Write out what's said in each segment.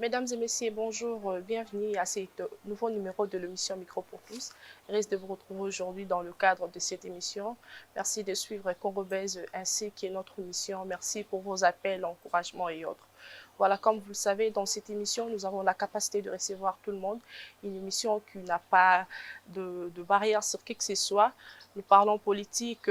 Mesdames et messieurs, bonjour, bienvenue à ce nouveau numéro de l'émission Micro pour tous. Je risque de vous retrouver aujourd'hui dans le cadre de cette émission. Merci de suivre Congobèse ainsi que notre émission. Merci pour vos appels, encouragements et autres. Voilà, comme vous le savez, dans cette émission, nous avons la capacité de recevoir tout le monde. Une émission qui n'a pas de barrière sur qui que ce soit. Nous parlons politique,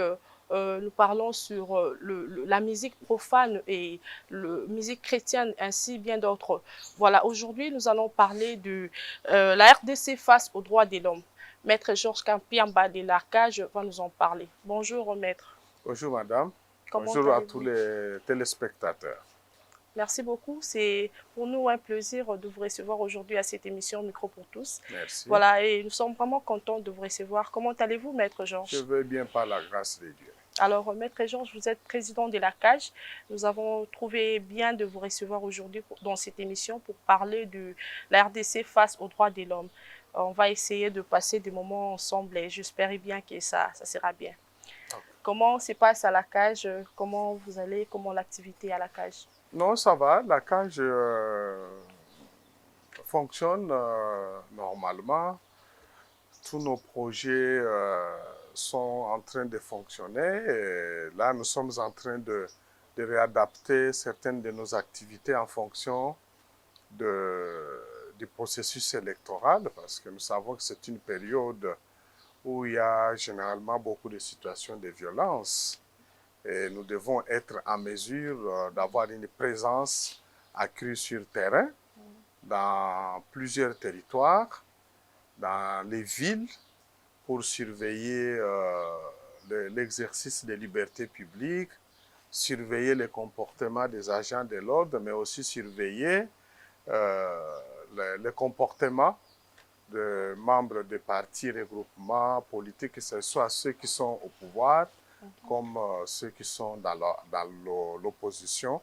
nous parlons sur la musique profane et la musique chrétienne, ainsi bien d'autres. Voilà, aujourd'hui, nous allons parler de la RDC face aux droits de l'homme. Maître Georges Kampiamba de l'Arcage va nous en parler. Bonjour, maître. Bonjour madame, Comment bonjour à tous allez-vous? les téléspectateurs. Merci beaucoup. C'est pour nous un plaisir de vous recevoir aujourd'hui à cette émission Micro pour tous. Merci. Voilà, et nous sommes vraiment contents de vous recevoir. Comment allez-vous, maître Je Georges? vais bien par la grâce de Dieu. Alors, maître Georges, vous êtes président de la CAGE. Nous avons trouvé bien de vous recevoir aujourd'hui dans cette émission pour parler de la RDC face aux droits de l'homme. On va essayer de passer des moments ensemble et j'espère bien que ça sera bien. Okay. Comment se passe à la CAGE? Comment vous allez? Comment l'activité à la CAGE? Non, ça va. La cage fonctionne normalement. Tous nos projets sont en train de fonctionner. Et là, nous sommes en train de réadapter certaines de nos activités en fonction du processus électoral, parce que nous savons que c'est une période où il y a généralement beaucoup de situations de violence. Et nous devons être en mesure d'avoir une présence accrue sur terrain dans plusieurs territoires, dans les villes, pour surveiller l'exercice des libertés publiques, surveiller les comportements des agents de l'ordre, mais aussi surveiller les comportements de membres de partis, regroupements politiques, que ce soit ceux qui sont au pouvoir, comme ceux qui sont dans l'opposition,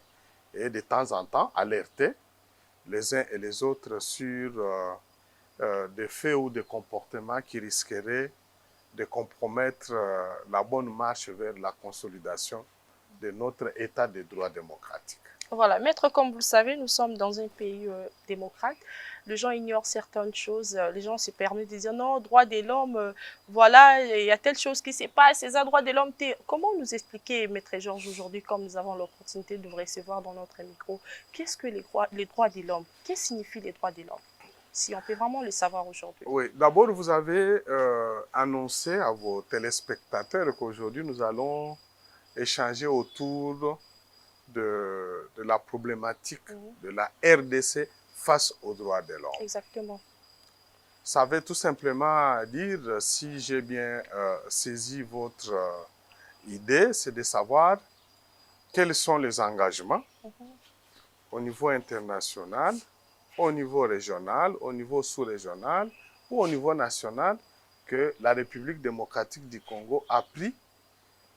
et de temps en temps alerter les uns et les autres sur des faits ou des comportements qui risqueraient de compromettre la bonne marche vers la consolidation de notre état de droit démocratique. Voilà, maître, comme vous le savez, nous sommes dans un pays démocrate. Les gens ignorent certaines choses. Les gens se permettent de dire non, droit de l'homme, voilà, il y a telle chose qui se passe, c'est un droit de l'homme. Comment nous expliquer, maître Georges, aujourd'hui, comme nous avons l'opportunité de vous recevoir dans notre micro, qu'est-ce que les droits de l'homme? Qu'est-ce que signifient les droits de l'homme? Si on peut vraiment le savoir aujourd'hui. Oui, d'abord, vous avez annoncé à vos téléspectateurs qu'aujourd'hui, nous allons échanger autour de la problématique de la RDC face aux droits de l'homme. Exactement. Ça veut tout simplement dire, si j'ai bien saisi votre idée, c'est de savoir quels sont les engagements au niveau international, au niveau régional, au niveau sous-régional ou au niveau national que la République démocratique du Congo a pris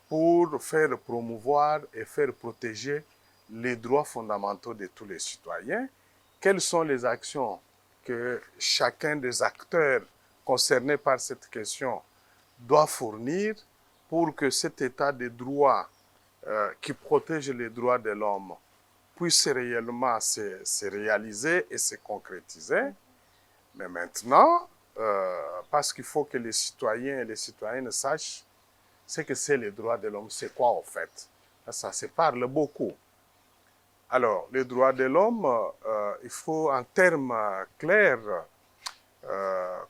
pour faire promouvoir et faire protéger les droits fondamentaux de tous les citoyens. Quelles sont les actions que chacun des acteurs concernés par cette question doit fournir pour que cet état de droit qui protège les droits de l'homme puisse réellement se réaliser et se concrétiser. Mais maintenant, parce qu'il faut que les citoyens et les citoyennes sachent ce que c'est les droits de l'homme, c'est quoi en fait. Ça se parle beaucoup. Alors, les droits de l'homme, il faut en termes clairs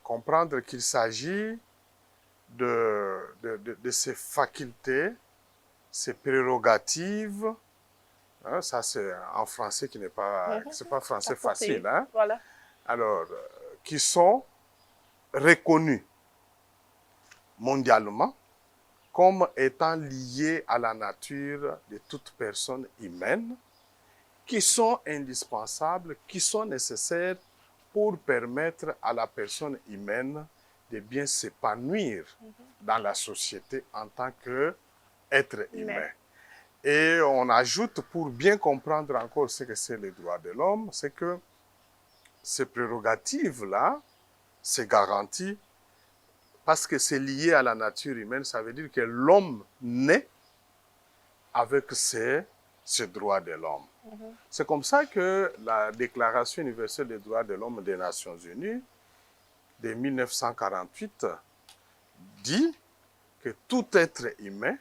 comprendre qu'il s'agit de ces facultés, ces prérogatives. Hein, ça, c'est en français qui n'est pas, c'est pas français facile. Hein? Voilà. Alors, qui sont reconnus mondialement comme étant liés à la nature de toute personne humaine, qui sont indispensables, qui sont nécessaires pour permettre à la personne humaine de bien s'épanouir dans la société en tant qu'être humain. Et on ajoute, pour bien comprendre encore ce que c'est les droits de l'homme, c'est que ces prérogatives-là, c'est garanti parce que c'est lié à la nature humaine. Ça veut dire que l'homme naît avec ces droits de l'homme. C'est comme ça que la Déclaration universelle des droits de l'homme des Nations Unies de 1948 dit que tout être humain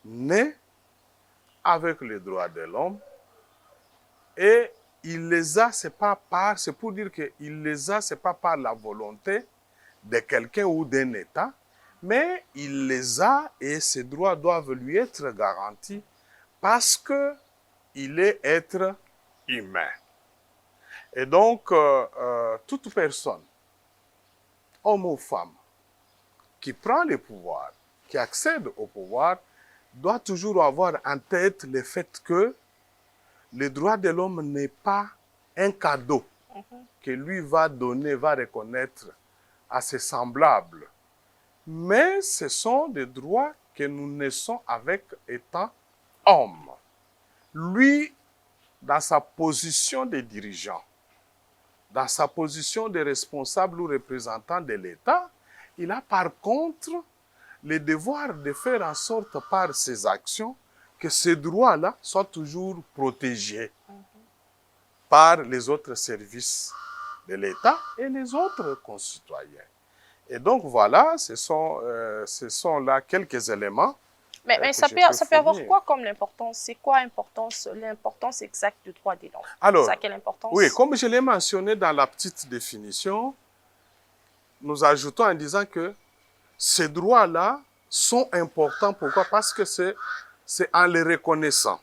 naît avec les droits de l'homme et il les a, c'est pour dire qu'il les a, c'est pas par la volonté de quelqu'un ou d'un État, mais il les a et ces droits doivent lui être garantis parce que il est être humain. Et donc, toute personne, homme ou femme, qui prend le pouvoir, qui accède au pouvoir, doit toujours avoir en tête le fait que le droit de l'homme n'est pas un cadeau que lui va donner, va reconnaître à ses semblables. Mais ce sont des droits que nous naissons avec étant hommes. Lui, dans sa position de dirigeant, dans sa position de responsable ou représentant de l'État, il a par contre le devoir de faire en sorte par ses actions que ces droits-là soient toujours protégés par les autres services de l'État et les autres concitoyens. Et donc voilà, ce sont là quelques éléments. Mais ça peut avoir quoi comme l'importance? C'est quoi l'importance exacte du droit de l'homme? Alors, ça a quelle importance? Oui, comme je l'ai mentionné dans la petite définition, nous ajoutons en disant que ces droits-là sont importants. Pourquoi? Parce que c'est en les reconnaissant,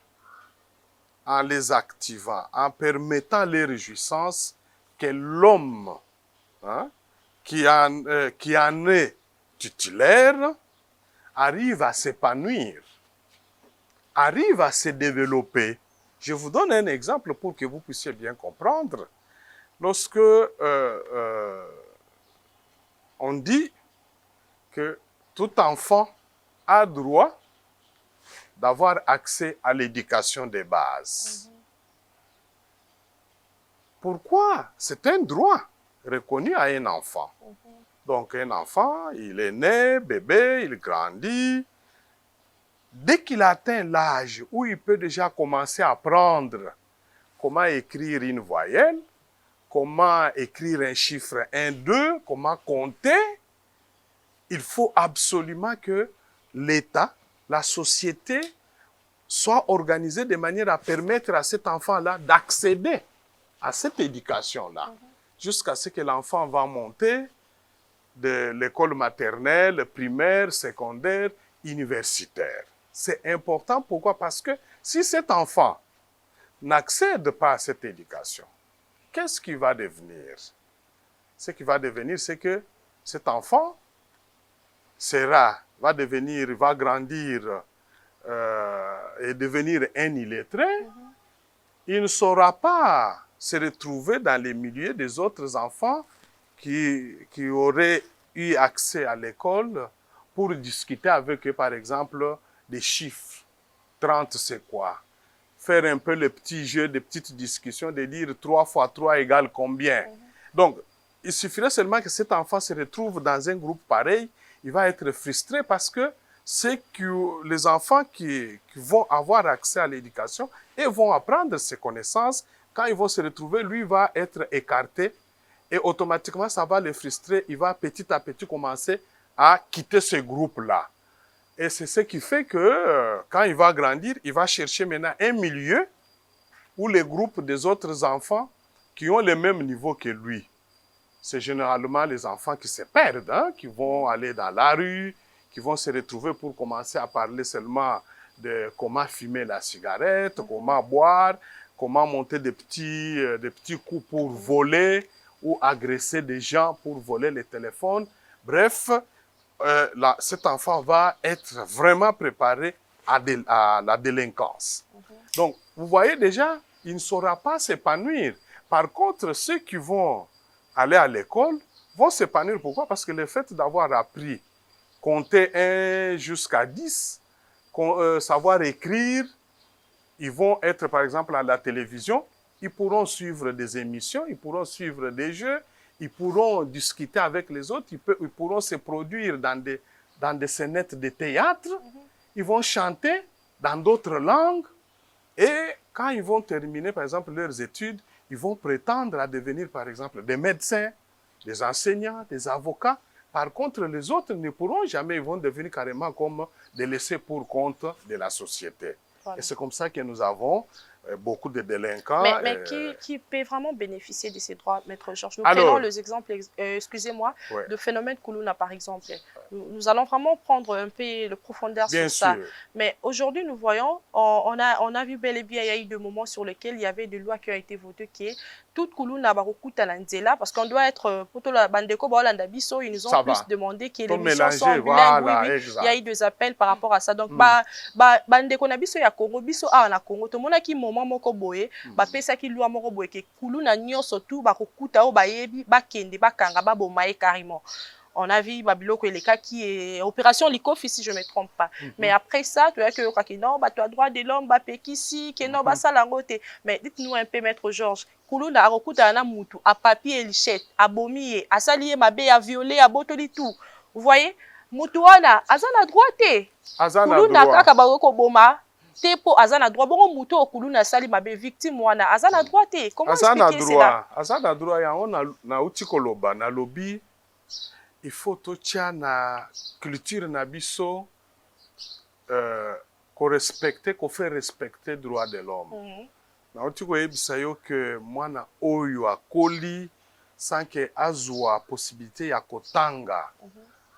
en les activant, en permettant les réjouissances que l'homme qui en est titulaire arrive à s'épanouir, arrive à se développer. Je vous donne un exemple pour que vous puissiez bien comprendre. Lorsque on dit que tout enfant a droit d'avoir accès à l'éducation de base. Pourquoi? C'est un droit reconnu à un enfant. Donc un enfant, il est né, bébé, il grandit. Dès qu'il atteint l'âge où il peut déjà commencer à apprendre comment écrire une voyelle, comment écrire un chiffre 1, 2, comment compter, il faut absolument que l'État, la société, soit organisée de manière à permettre à cet enfant-là d'accéder à cette éducation-là, jusqu'à ce que l'enfant va monter de l'école maternelle, primaire, secondaire, universitaire. C'est important, pourquoi? Parce que si cet enfant n'accède pas à cette éducation, qu'est-ce qu'il va devenir? Ce qu'il va devenir, c'est que cet enfant va grandir et devenir un illettré. Il ne saura pas se retrouver dans les milieux des autres enfants qui auraient eu accès à l'école pour discuter avec eux, par exemple, des chiffres. 30, c'est quoi? Faire un peu le petit jeu, des petites discussions, de dire 3 fois 3 égale combien. Donc, il suffirait seulement que cet enfant se retrouve dans un groupe pareil, il va être frustré parce que c'est que les enfants qui vont avoir accès à l'éducation et vont apprendre ces connaissances, quand ils vont se retrouver, lui va être écarté et automatiquement ça va le frustrer. Il va petit à petit commencer à quitter ce groupe-là. Et c'est ce qui fait que quand il va grandir, il va chercher maintenant un milieu où les groupes des autres enfants qui ont le même niveau que lui. C'est généralement les enfants qui se perdent, qui vont aller dans la rue, qui vont se retrouver pour commencer à parler seulement de comment fumer la cigarette, comment boire, comment monter des petits coups pour voler ou agresser des gens pour voler les téléphones. Bref, cet enfant va être vraiment préparé à la délinquance. Donc, vous voyez déjà, il ne saura pas s'épanouir. Par contre, ceux qui vont aller à l'école vont s'épanouir. Pourquoi? Parce que le fait d'avoir appris compter 1 jusqu'à 10, savoir écrire, ils vont être par exemple à la télévision, ils pourront suivre des émissions, ils pourront suivre des jeux, ils pourront discuter avec les autres, ils pourront se produire dans des scénettes de théâtre, ils vont chanter dans d'autres langues, Et quand ils vont terminer, par exemple, leurs études, ils vont prétendre à devenir, par exemple, des médecins, des enseignants, des avocats. Par contre, les autres ne pourront jamais, ils vont devenir carrément comme des laissés pour compte de la société. Voilà. Et c'est comme ça que nous avons beaucoup de délinquants. Mais qui peut vraiment bénéficier de ces droits, Maître Georges? Nous Alors, prenons les exemples, excusez-moi, ouais. de phénomène Koulouna, par exemple. Nous allons vraiment prendre un peu de profondeur Bien sur ça. sûr. Mais aujourd'hui, nous voyons, on a vu bel et bien, il y a eu des moments sur lesquels il y avait des lois qui ont été votées qui est toute Koulouna Barokuta Lanzela, parce qu'on doit être, pour tout la Bandeko Baolanda Biso, ils nous ont plus demandé que les missions sont bilingues. Voilà, oui, il y a eu des appels par rapport à ça. Donc, Bandeko Nabiso, il y a Congo, Biso, na Congo, tout le monde a qui moment moko boye, bapesaki loi moko boye ke Koulouna nyonso tout bakokuta o bayebi bakende bakanga babomaye carrément. On a vu Babiloko et les cas qui est opération Likofi, si je ne me trompe pas. Mais après ça, tu vois que non, tu as droit de l'homme, Pekisi, que non, ça langote. Mais dites-nous un peu, Maître Georges, Koulouna a recoute à Namoutou, à papier et lichette, à bomier, à salier ma bé, à violer, à botoli tout. Vous voyez? Moutouana, Azana droite. Koulouna kaka baroko boma. Tepo azana droit bongo muto Koulouna sali mabe victime wana azana droit te. Comment expliquer cela? Azana droit ya on na utikoloba na lobby. Il faut totia na culture na biso ko respecter, ko faire respecter droit de l'homme. Na utiko yebisa yo que mwana oyo akoli sans que azwa possibilité ya kotanga.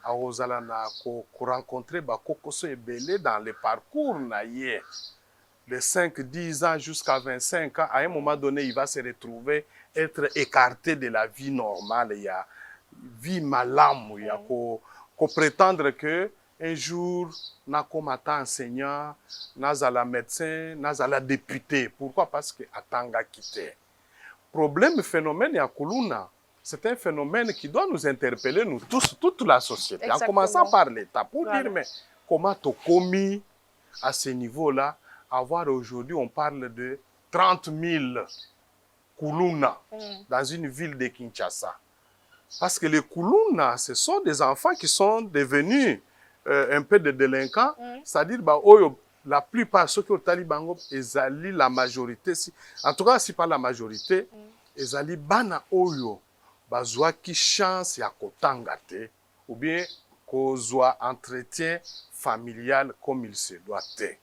Aozala na ko rencontrer bakokoso ebele dans le parcours na ye. De 5-10 ans jusqu'à 25 ans, à un moment donné, il va se retrouver être écarté de la vie normale. Il y a vie malamu, il y a qu'on prétendre que un jour, na comme enseignant, nazala médecin, nazala député. Pourquoi? Parce que atanga quitté. Problème, phénomène ya Koulouna, c'est un phénomène qui doit nous interpeller, nous tous, toute la société. Exactement. En commençant par l'État, pour dire, mais comment tu as commis à ce niveau-là, avoir aujourd'hui, on parle de 30 000 Koulouna dans une ville de Kinshasa. Parce que les Koulouna, ce sont des enfants qui sont devenus un peu de délinquants, c'est-à-dire, la plupart, ceux qui ont talibango, ils allient la majorité, en tout cas, si pas la majorité, ils allient bana oyo, bazwaki chance ya kotanga te, ou bien kozwa entretien familial comme il se doit te.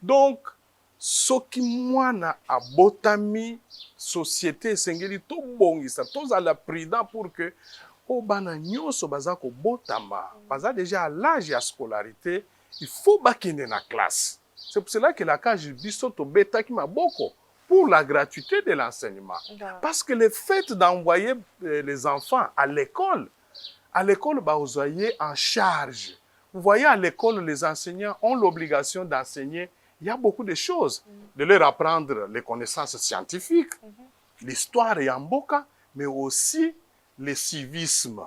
Donc, soki mwana abotami société sengeli to bongisa tozala prudent pour que o bana nyonso baza ko botama baza déjà à l'âge ya scolarité, il faut bakende na classe. C'est pour cela que la cage biso to betaki maboko pour la gratuité de l'enseignement. Parce que le fait d'envoyer les enfants à l'école, bah, vous voyez en charge. Vous voyez, à l'école, les enseignants ont l'obligation d'enseigner. Il y a beaucoup de choses. De leur apprendre les connaissances scientifiques, l'histoire et amboka, mais aussi le civisme.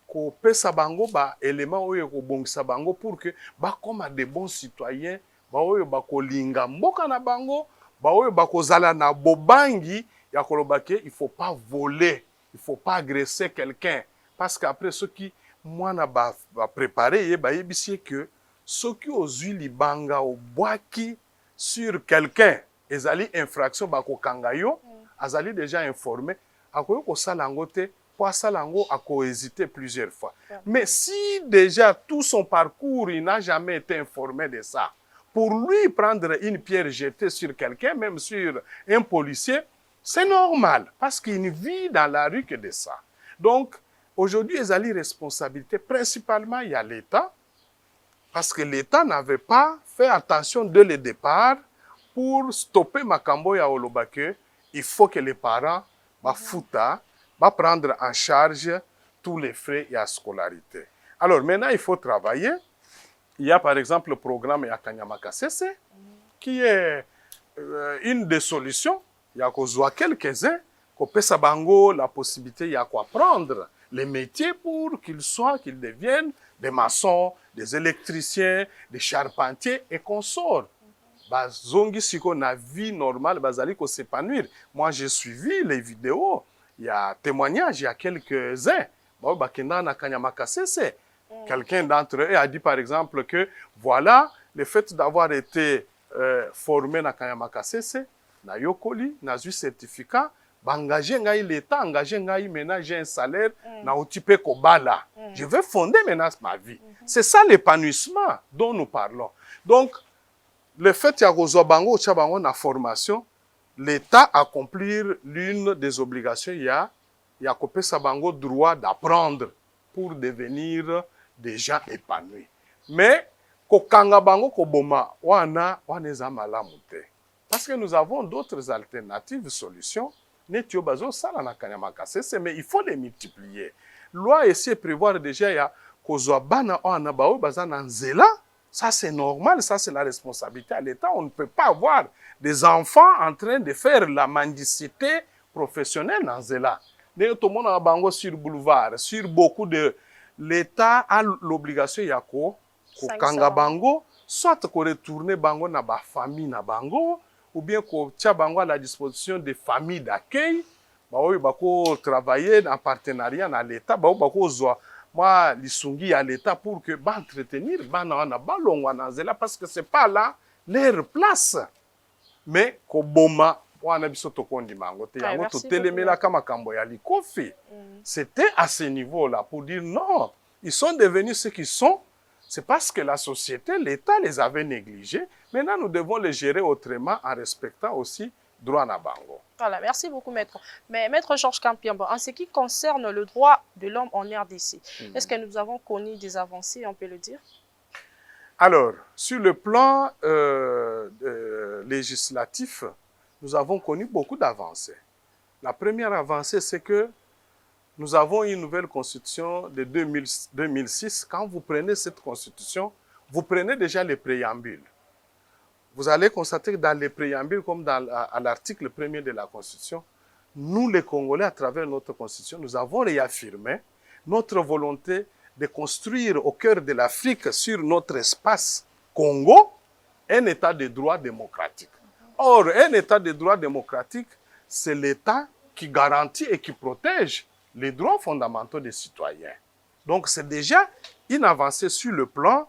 Ko pesa bango ba élément oyo ko bongisa bango pour que ba comme des bons citoyens, ba oyo ba ko linga mboka na bango, ba oyo ba ko zala na bobangi ya kolobake, il faut pas voler, il faut pas agresser quelqu'un. Parce qu'après, ceux qui, moi, va préparer, bah, il que ceux qui ont eu libanga au boaki sur quelqu'un, ils allaient infraction, bah, ko kangayo, ils allaient déjà informés, à quoi ko salangote, pour salango, à ko hésiter plusieurs fois. Mais si déjà tout son parcours, il n'a jamais été informé de ça, pour lui prendre une pierre jetée sur quelqu'un, même sur un policier, c'est normal, parce qu'il vit dans la rue que de ça. Donc, aujourd'hui, ils ont les responsabilités. Principalement, il y a l'État, parce que l'État n'avait pas fait attention dès le départ pour stopper Makambo ya Olobake. Il faut que les parents va prendre en charge tous les frais et la scolarité. Alors maintenant, il faut travailler. Il y a par exemple le programme Yakanyamaka CC, qui est une des solutions. Il y a quelques-uns, qui ont la possibilité d'apprendre les métiers pour qu'ils deviennent des maçons, des électriciens, des charpentiers et consorts. Zongi siko na vie normale, bazali ko s'épanouir. Moi, j'ai suivi les vidéos. Il y a témoignages, il y a quelques-uns. Quelqu'un d'entre eux a dit par exemple que voilà, le fait d'avoir été formé na Kanyama Kasese, na Yokoli, na eu certificat, engagé ngai l'État, engagé ngai maintenant j'ai un salaire, na otipe kobala. Je vais fonder maintenant ma vie. C'est ça l'épanouissement dont nous parlons. Donc, le fait ya kozwa bango otia bango na formation, l'État accomplir l'une des obligations ya kopesa bango droit d'apprendre pour devenir des gens épanouis. Mais kokanga bango koboma wana eza malamu te. Parce que nous avons d'autres alternatives, solutions. Netio bazo sala na Kanyama Kasese, mais il faut les multiplier. Loi essaie de prévoir déjà ya kozwa bana wana bao bazana nzela. Ça c'est normal, ça c'est la responsabilité à l'État. On ne peut pas avoir des enfants en train de faire la mendicité professionnelle dans nzela. Tout le monde a bango sur boulevard, sur beaucoup de... L'État a l'obligation ya ko kanga bango, soit ko retourner bango na ba famille na bango, ou bien ko tia bango à la disposition des familles d'accueil, ba oyo bako travailler en partenariat na l'État, ba bako zwa moi lisungi à l'État pour que ba entretenir bana na balongwa na zela parce que c'est pas là leur place. Mais ko boma wana biso to kondi mango te yango to telemela kama kambo ya likofi. C'était à ce niveau-là pour dire non, ils sont devenus ce qu'ils sont. C'est parce que la société, l'État les avait négligés. Maintenant, nous devons les gérer autrement en respectant aussi droit na bango. Voilà, merci beaucoup, maître. Mais maître Georges Kampiambo, en ce qui concerne le droit de l'homme en RDC, est-ce que nous avons connu des avancées, on peut le dire? Alors, sur le plan législatif, nous avons connu beaucoup d'avancées. La première avancée, c'est que nous avons une nouvelle constitution de 2006. Quand vous prenez cette constitution, vous prenez déjà les préambules. Vous allez constater que dans les préambules, comme à l'article 1er de la constitution, nous les Congolais, à travers notre constitution, nous avons réaffirmé notre volonté de construire au cœur de l'Afrique, sur notre espace Congo, un état de droit démocratique. Or, un état de droit démocratique, c'est l'état qui garantit et qui protège les droits fondamentaux des citoyens. Donc, c'est déjà une avancée sur le plan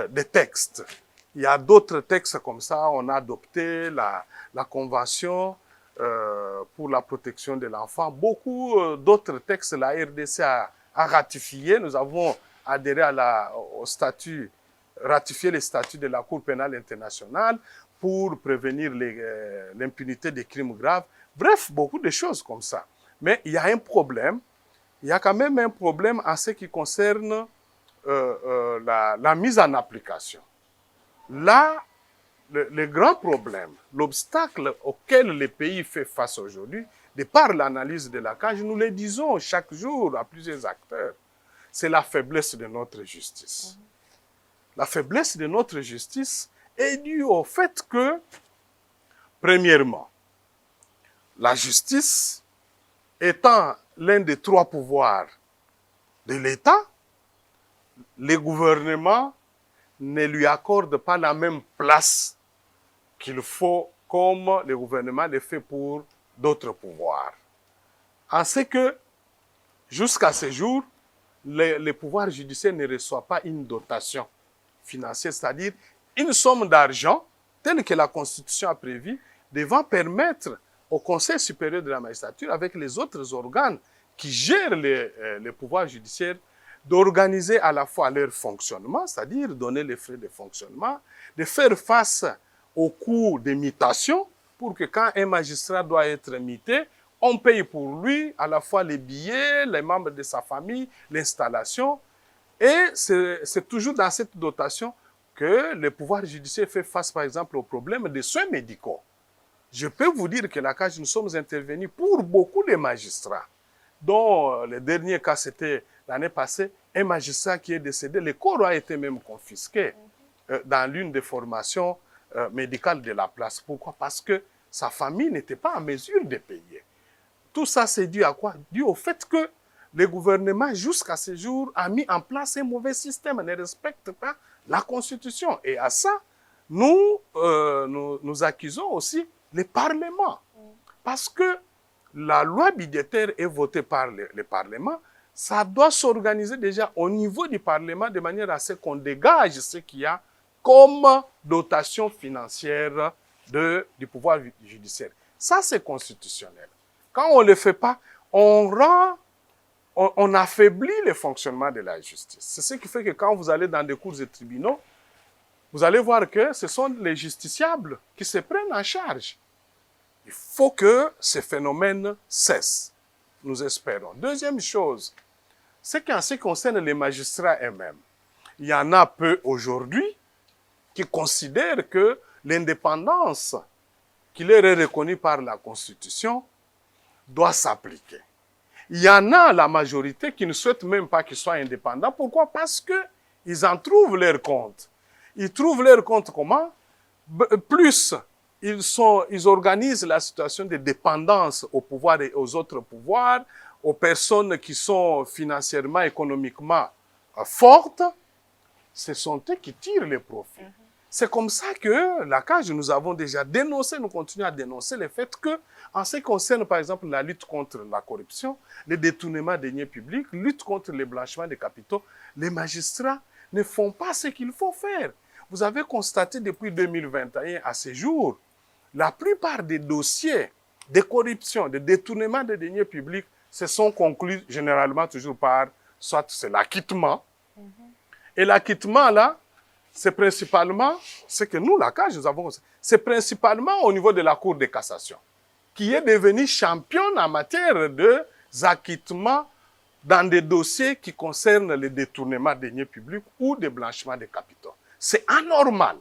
des textes. Il y a d'autres textes comme ça. On a adopté la Convention pour la protection de l'enfant. Beaucoup d'autres textes, la RDC a ratifié. Nous avons adhéré au statut, ratifié les statuts de la Cour pénale internationale pour prévenir l'impunité des crimes graves. Bref, beaucoup de choses comme ça. Mais il y a un problème. Il y a quand même un problème en ce qui concerne la mise en application. Là, le grand problème, l'obstacle auquel le pays fait face aujourd'hui, de par l'analyse de la CAJ, nous le disons chaque jour à plusieurs acteurs, c'est la faiblesse de notre justice. La faiblesse de notre justice est due au fait que, premièrement, la justice étant l'un des trois pouvoirs de l'État, les gouvernements ne lui accordent pas la même place qu'il faut comme le gouvernement le fait pour d'autres pouvoirs. En ce que, jusqu'à ce jour, le pouvoir judiciaire ne reçoit pas une dotation financière, c'est-à-dire une somme d'argent telle que la Constitution a prévu, devant permettre au Conseil supérieur de la magistrature, avec les autres organes qui gèrent le pouvoir judiciaire, d'organiser à la fois leur fonctionnement, c'est-à-dire donner les frais de fonctionnement, de faire face aux coûts de mutation, pour que quand un magistrat doit être mité, on paye pour lui à la fois les billets, les membres de sa famille, l'installation. Et c'est toujours dans cette dotation que le pouvoir judiciaire fait face, par exemple, au problème des soins médicaux. Je peux vous dire que la CAJ, nous sommes intervenus pour beaucoup de magistrats, dont le dernier cas, c'était l'année passée, un magistrat qui est décédé. Le corps a été même confisqué dans l'une des formations médicales de la place. Pourquoi? Parce que sa famille n'était pas en mesure de payer. Tout ça, c'est dû à quoi? Dû au fait que le gouvernement, jusqu'à ce jour, a mis en place un mauvais système, ne respecte pas la Constitution. Et à ça, nous accusons aussi le Parlement. Parce que la loi budgétaire est votée par le Parlement, ça doit s'organiser déjà au niveau du Parlement de manière à ce qu'on dégage ce qu'il y a comme dotation financière du pouvoir judiciaire. Ça, c'est constitutionnel. Quand on ne le fait pas, on affaiblit le fonctionnement de la justice. C'est ce qui fait que quand vous allez dans des cours et tribunaux, vous allez voir que ce sont les justiciables qui se prennent en charge. Il faut que ce phénomène cesse. Nous espérons. Deuxième chose, c'est qu'en ce qui concerne les magistrats eux-mêmes, il y en a peu aujourd'hui qui considèrent que l'indépendance qui leur est reconnue par la Constitution doit s'appliquer. Il y en a la majorité qui ne souhaitent même pas qu'ils soient indépendants. Pourquoi? Parce qu'ils en trouvent leur compte. Ils trouvent leur compte comment? Plus ils organisent la situation de dépendance au pouvoir et aux autres pouvoirs, aux personnes qui sont financièrement, économiquement fortes, ce sont eux qui tirent les profits. C'est comme ça que la CAJ, nous avons déjà dénoncé, nous continuons à dénoncer le fait que, en ce qui concerne par exemple la lutte contre la corruption, le détournement des deniers publics, lutte contre le blanchiment des capitaux, les magistrats ne font pas ce qu'il faut faire. Vous avez constaté depuis 2021 à ce jour, la plupart des dossiers de corruption, de détournement des deniers publics, se sont conclus généralement toujours par, soit c'est l'acquittement, et l'acquittement là, c'est principalement, ce que nous, la CAJ, nous avons, c'est principalement au niveau de la Cour de cassation, qui est devenue championne en matière d'acquittement dans des dossiers qui concernent le détournement des deniers publics ou le blanchiment des capitaux. C'est anormal.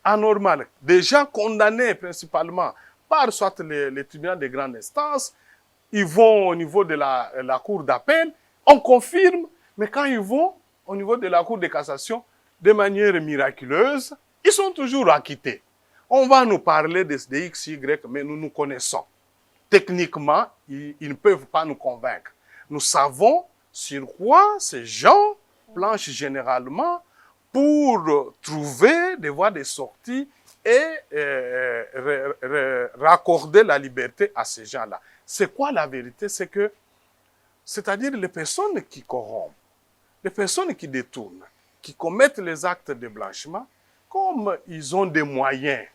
Anormal. Des gens condamnés principalement par soit les tribunaux de grande instance, ils vont au niveau de la Cour d'appel, on confirme, mais quand ils vont au niveau de la Cour de cassation, de manière miraculeuse, ils sont toujours acquittés. On va nous parler de X, Y, mais nous nous connaissons. Techniquement, ils ne peuvent pas nous convaincre. Nous savons sur quoi ces gens planchent généralement pour trouver des voies de sortie et raccorder la liberté à ces gens-là. C'est quoi la vérité? C'est-à-dire les personnes qui corrompent, les personnes qui détournent, qui commettent les actes de blanchiment, comme ils ont des moyens,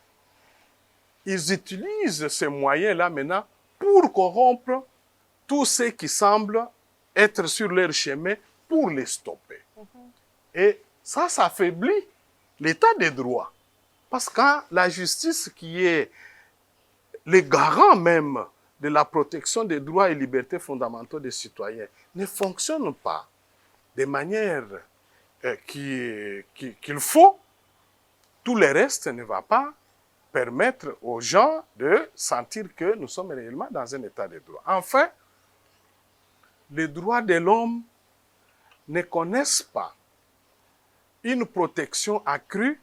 ils utilisent ces moyens-là maintenant pour corrompre tous ceux qui semblent être sur leur chemin pour les stopper. Et ça affaiblit l'état des droits. Parce que la justice, qui est le garant même de la protection des droits et libertés fondamentaux des citoyens, ne fonctionne pas de manière qu'il faut, tout le reste ne va pas permettre aux gens de sentir que nous sommes réellement dans un état de droit. Enfin, les droits de l'homme ne connaissent pas une protection accrue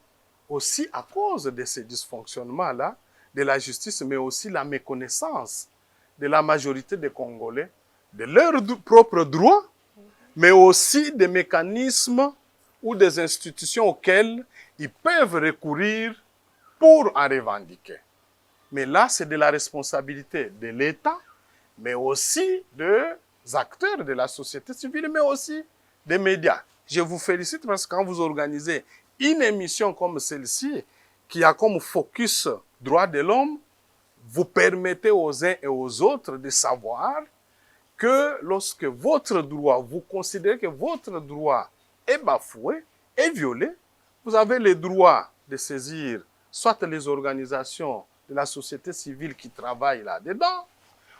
aussi à cause de ces dysfonctionnements-là de la justice, mais aussi la méconnaissance de la majorité des Congolais de leurs propres droits, mais aussi des mécanismes ou des institutions auxquelles ils peuvent recourir pour en revendiquer. Mais là, c'est de la responsabilité de l'État, mais aussi des acteurs de la société civile, mais aussi des médias. Je vous félicite parce que quand vous organisez une émission comme celle-ci, qui a comme focus droits de l'homme, vous permettez aux uns et aux autres de savoir que lorsque votre droit, vous considérez que votre droit est bafoué, est violé, vous avez le droit de saisir soit les organisations de la société civile qui travaillent là-dedans,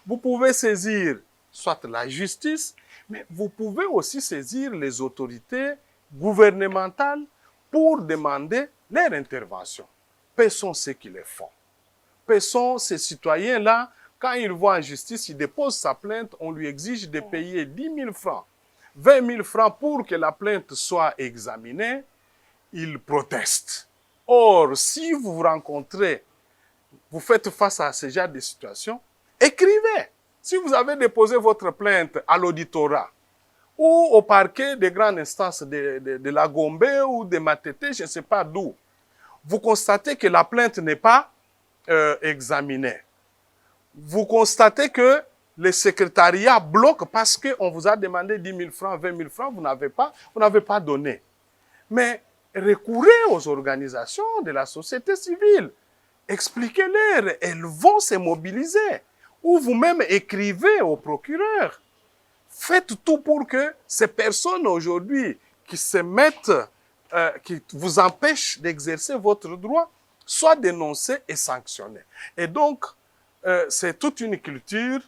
vous pouvez saisir soit la justice, mais vous pouvez aussi saisir les autorités gouvernementales pour demander leur intervention. Quels sont ceux qui le font? Quels sont ces citoyens-là? Quand ils vont en justice, ils déposent sa plainte, on lui exige de payer 10 000 francs, 20 000 francs pour que la plainte soit examinée, ils protestent. Or, si vous vous rencontrez, vous faites face à ce genre de situation, écrivez. Si vous avez déposé votre plainte à l'auditorat ou au parquet des grandes instances de la Gombe ou de Matete, je ne sais pas d'où, vous constatez que la plainte n'est pas examinée. Vous constatez que le secrétariat bloque parce qu'on vous a demandé 10 000 francs, 20 000 francs, vous n'avez pas donné. Mais recourez aux organisations de la société civile. Expliquez-leur, elles vont se mobiliser. Ou vous-même écrivez au procureur. Faites tout pour que ces personnes aujourd'hui qui se mettent, qui vous empêchent d'exercer votre droit, soient dénoncées et sanctionnées. Et donc, c'est toute une culture.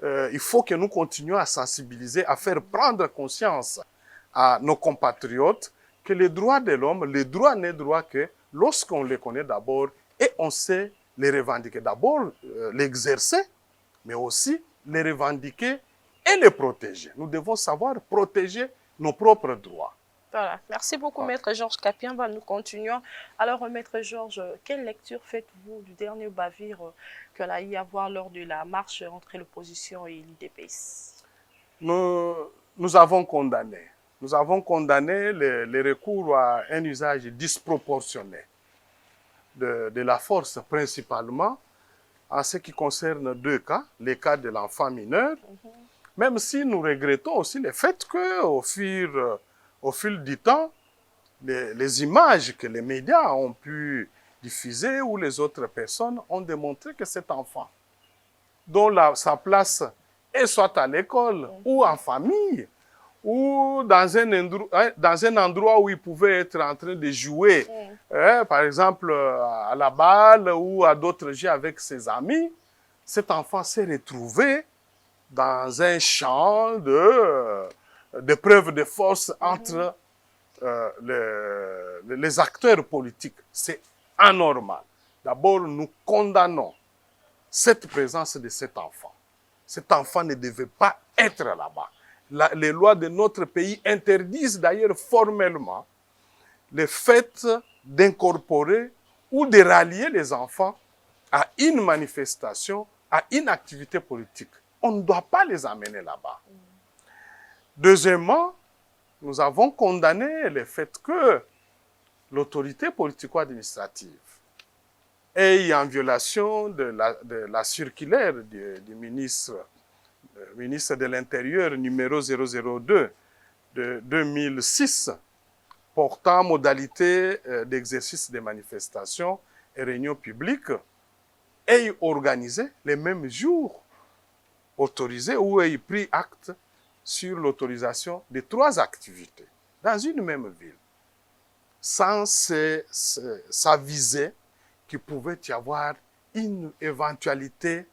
Il faut que nous continuions à sensibiliser, à faire prendre conscience à nos compatriotes que les droits de l'homme, les droits n'est droit que lorsqu'on les connaît d'abord et on sait les revendiquer. D'abord, l'exercer, mais aussi les revendiquer et les protéger. Nous devons savoir protéger nos propres droits. Voilà. Merci beaucoup, Maître Georges Kapiamba. Nous continuons. Alors, Maître Georges, quelle lecture faites-vous du dernier bavure qu'il a eu à voir lors de la marche entre l'opposition et l'UDPS? Nous avons condamné. Nous avons condamné les recours à un usage disproportionné de la force, principalement en ce qui concerne deux cas, les cas de l'enfant mineur, même si nous regrettons aussi le fait qu'au fil du temps, les images que les médias ont pu diffuser ou les autres personnes ont démontré que cet enfant, dont sa place est soit à l'école ou en famille, ou dans un endroit où il pouvait être en train de jouer, par exemple à la balle ou à d'autres jeux avec ses amis, cet enfant s'est retrouvé dans un champ de preuve de force entre les acteurs politiques. C'est anormal. D'abord, nous condamnons cette présence de cet enfant. Cet enfant ne devait pas être là-bas. Les lois de notre pays interdisent d'ailleurs formellement le fait d'incorporer ou de rallier les enfants à une manifestation, à une activité politique. On ne doit pas les amener là-bas. Deuxièmement, nous avons condamné le fait que l'autorité politico-administrative est en violation de la circulaire du ministre de l'Intérieur numéro 002 de 2006 portant modalité d'exercice des manifestations et réunions publiques ait organisé les mêmes jours autorisés ou ait pris acte sur l'autorisation de 3 activités dans une même ville, sans s'aviser qu'il pouvait y avoir une éventualité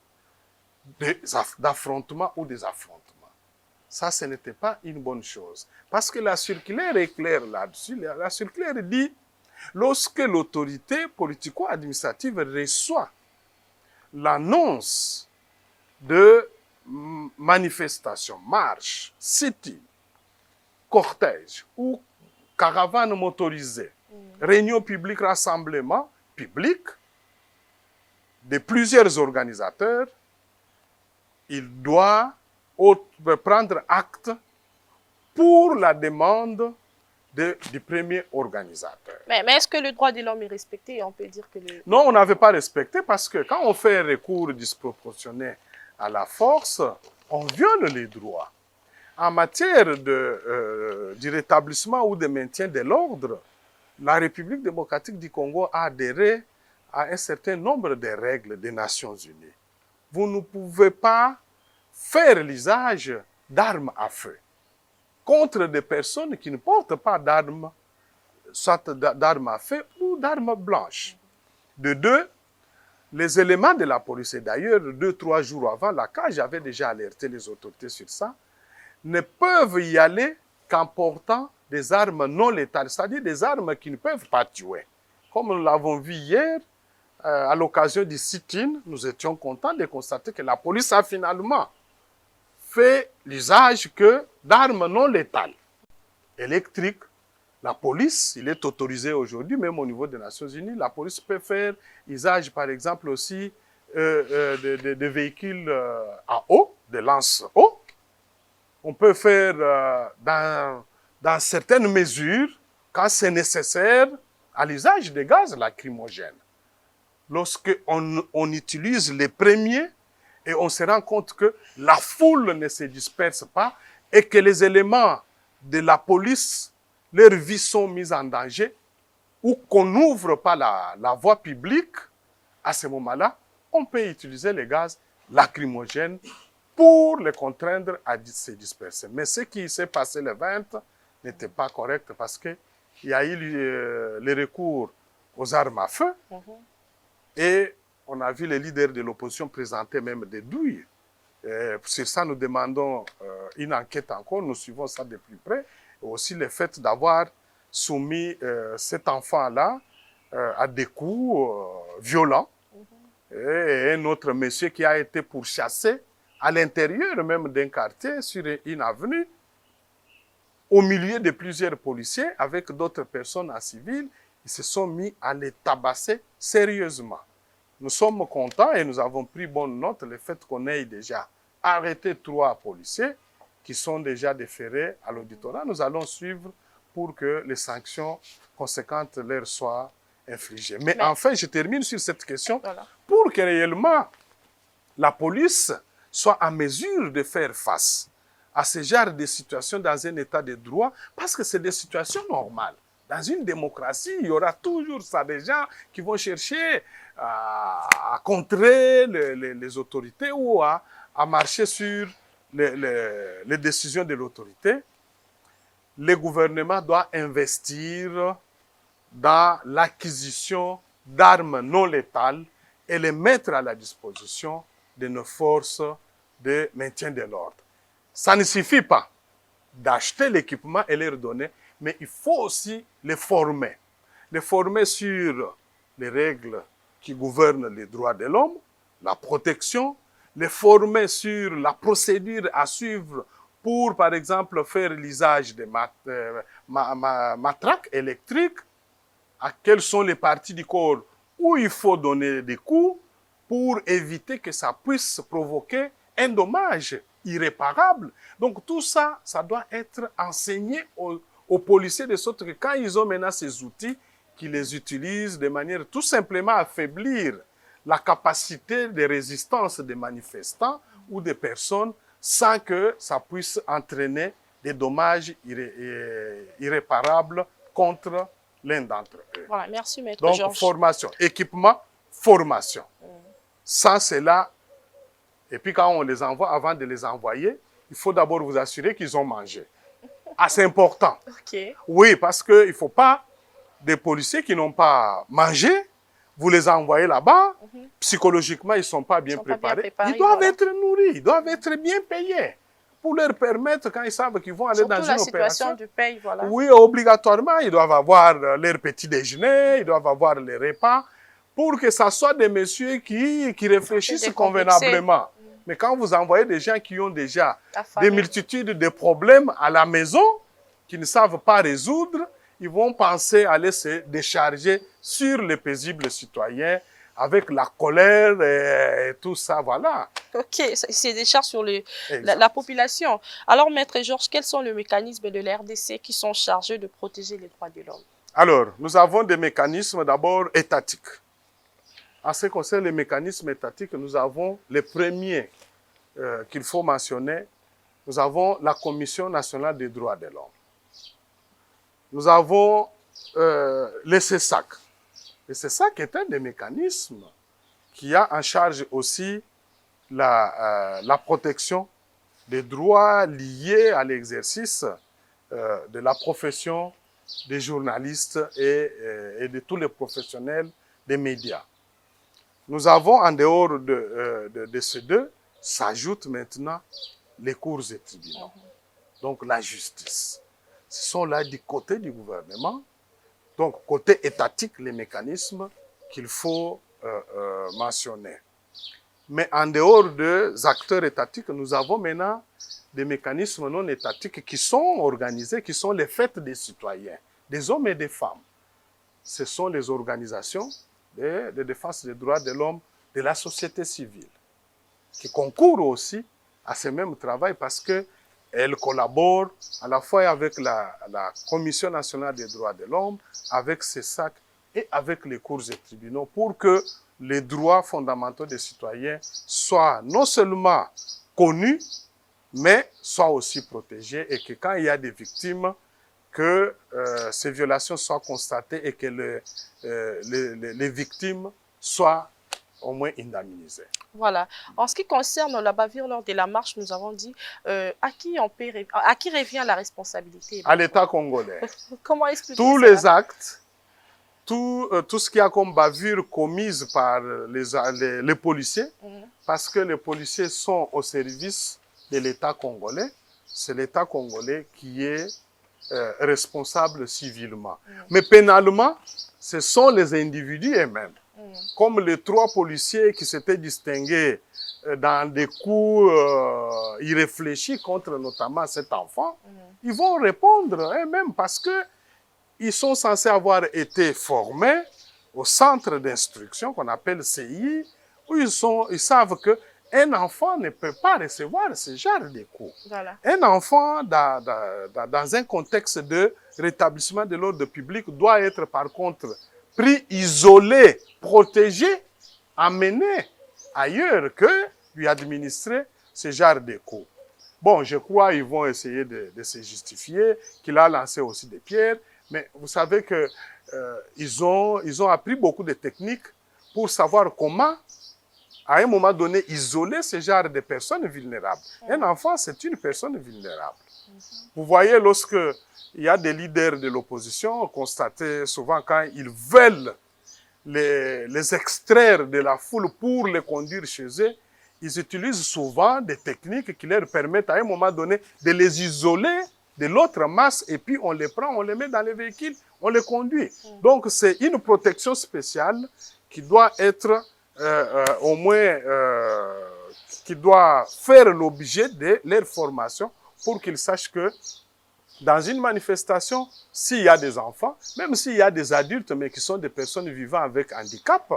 d'affrontement ou des affrontements. Ça, ce n'était pas une bonne chose. Parce que la circulaire est claire là-dessus. La circulaire dit, lorsque l'autorité politico-administrative reçoit l'annonce de manifestation, marche, sit-in, cortège ou caravane motorisée, réunion publique, rassemblement public de plusieurs organisateurs, il doit prendre acte pour la demande du premier organisateur. Mais est-ce que le droit de l'homme est respecté? On peut dire que Non, on n'avait pas respecté parce que quand on fait un recours disproportionné à la force, on viole les droits. En matière du rétablissement ou de maintien de l'ordre, la République démocratique du Congo a adhéré à un certain nombre de règles des Nations Unies. Vous ne pouvez pas faire l'usage d'armes à feu contre des personnes qui ne portent pas d'armes, soit d'armes à feu ou d'armes blanches. De deux, les éléments de la police, et d'ailleurs 2-3 jours avant, la CAJ avait déjà alerté les autorités sur ça, ne peuvent y aller qu'en portant des armes non létales, c'est-à-dire des armes qui ne peuvent pas tuer. Comme nous l'avons vu hier, à l'occasion du sit-in, nous étions contents de constater que la police a finalement fait l'usage d'armes non létales, électriques. La police, il est autorisé aujourd'hui, même au niveau des Nations Unies, la police peut faire usage, par exemple, aussi de véhicules à eau, de lance-eau. On peut faire, dans certaines mesures, quand c'est nécessaire, à l'usage de gaz lacrymogènes. Lorsqu'on utilise les premiers et on se rend compte que la foule ne se disperse pas et que les éléments de la police, leurs vies sont mises en danger, ou qu'on n'ouvre pas la voie publique, à ce moment-là, on peut utiliser les gaz lacrymogènes pour les contraindre à se disperser. Mais ce qui s'est passé le 20 n'était pas correct parce qu'il y a eu le recours aux armes à feu et on a vu les leaders de l'opposition présenter même des douilles. Sur ça, nous demandons une enquête encore, nous suivons ça de plus près. Et aussi le fait d'avoir soumis cet enfant-là à des coups violents. Et un autre monsieur qui a été pourchassé à l'intérieur même d'un quartier, sur une avenue, au milieu de plusieurs policiers, avec d'autres personnes en civil, ils se sont mis à les tabasser sérieusement. Nous sommes contents et nous avons pris bonne note le fait qu'on ait déjà arrêté 3 policiers qui sont déjà déférés à l'auditorat. Nous allons suivre pour que les sanctions conséquentes leur soient infligées. Mais enfin, je termine sur cette question. Voilà. Pour que réellement la police soit en mesure de faire face à ce genre de situations dans un état de droit, parce que c'est des situations normales. Dans une démocratie, il y aura toujours ça, des gens qui vont chercher à contrer les autorités ou à marcher sur les décisions de l'autorité. Le gouvernement doit investir dans l'acquisition d'armes non létales et les mettre à la disposition de nos forces de maintien de l'ordre. Ça ne suffit pas d'acheter l'équipement et les redonner, mais il faut aussi les former. Les former sur les règles qui gouvernent les droits de l'homme, la protection, les former sur la procédure à suivre pour, par exemple, faire l'usage des matraques électriques, à quelles sont les parties du corps où il faut donner des coups pour éviter que ça puisse provoquer un dommage irréparable. Donc tout ça, ça doit être enseigné aux policiers de sorte que quand ils ont maintenant ces outils, qu'ils les utilisent de manière tout simplement à affaiblir la capacité de résistance des manifestants ou des personnes sans que ça puisse entraîner des dommages irréparables contre l'un d'entre eux. Voilà, merci Maître Donc, Georges. formation, équipement, formation. Sans cela, et puis quand on les envoie, avant de les envoyer, il faut d'abord vous assurer qu'ils ont mangé. Ah, c'est important. Okay. Oui, parce qu'il ne faut pas des policiers qui n'ont pas mangé, vous les envoyez là-bas, psychologiquement, ils ne sont pas bien préparés. Ils doivent être nourris, ils doivent être bien payés pour leur permettre, quand ils savent qu'ils vont aller dans une opération, du paye, voilà. Oui, obligatoirement, ils doivent avoir leur petit déjeuner, ils doivent avoir les repas, pour que ce soit des messieurs qui réfléchissent convenablement. Mais quand vous envoyez des gens qui ont déjà des multitudes de problèmes à la maison, qui ne savent pas résoudre, ils vont penser aller se décharger sur les paisibles citoyens avec la colère et tout ça, voilà. Ok, c'est des charges sur la population. Alors, Maître Georges, quels sont les mécanismes de l'RDC qui sont chargés de protéger les droits de l'homme? Alors, nous avons des mécanismes d'abord étatiques. En ce qui concerne les mécanismes étatiques, nous avons les premiers qu'il faut mentionner. Nous avons la Commission nationale des droits de l'homme. Nous avons le CESAC. Le CESAC est un des mécanismes qui a en charge aussi la protection des droits liés à l'exercice de la profession des journalistes et de tous les professionnels des médias. Nous avons, en dehors de ces deux, s'ajoutent maintenant les cours et tribunaux. Donc la justice. Ce sont là du côté du gouvernement. Donc côté étatique, les mécanismes qu'il faut mentionner. Mais en dehors des acteurs étatiques, nous avons maintenant des mécanismes non étatiques qui sont organisés, qui sont les fêtes des citoyens, des hommes et des femmes. Ce sont les organisations de défense des droits de l'homme de la société civile, qui concourent aussi à ce même travail parce qu'elles collaborent à la fois avec la Commission nationale des droits de l'homme, avec CESAC et avec les cours et tribunaux pour que les droits fondamentaux des citoyens soient non seulement connus, mais soient aussi protégés et que quand il y a des victimes, que ces violations soient constatées et que les victimes soient au moins indemnisées. Voilà. En ce qui concerne la bavure lors de la marche, nous avons dit à qui revient la responsabilité? À l'État congolais. Comment expliquer Tous cela? les actes, tout ce qu'il y a comme bavure commise par les policiers, parce que les policiers sont au service de l'État congolais, c'est l'État congolais qui est responsable civilement. Mais pénalement, ce sont les individus eux-mêmes. Comme les 3 policiers qui s'étaient distingués dans des coups irréfléchis contre notamment cet enfant, ils vont répondre eux-mêmes parce que ils sont censés avoir été formés au centre d'instruction qu'on appelle CI, où ils savent qu'un enfant ne peut pas recevoir ce genre de coups. Voilà. Un enfant, dans un contexte de rétablissement de l'ordre public, doit être par contre pris isolé, protégé, amené ailleurs que lui administrer ce genre de coups. Bon, je crois qu'ils vont essayer de se justifier, qu'il a lancé aussi des pierres, mais vous savez que ils ont appris beaucoup de techniques pour savoir comment, à un moment donné, isoler ce genre de personnes vulnérables. Un enfant, c'est une personne vulnérable. Vous voyez, lorsque il y a des leaders de l'opposition, constatés souvent quand ils veulent les extraire de la foule pour les conduire chez eux, ils utilisent souvent des techniques qui leur permettent à un moment donné de les isoler de l'autre masse et puis on les prend, on les met dans les véhicules, on les conduit. Donc c'est une protection spéciale qui doit être au moins, qui doit faire l'objet de leur formation pour qu'ils sachent que dans une manifestation, s'il y a des enfants, même s'il y a des adultes, mais qui sont des personnes vivant avec handicap,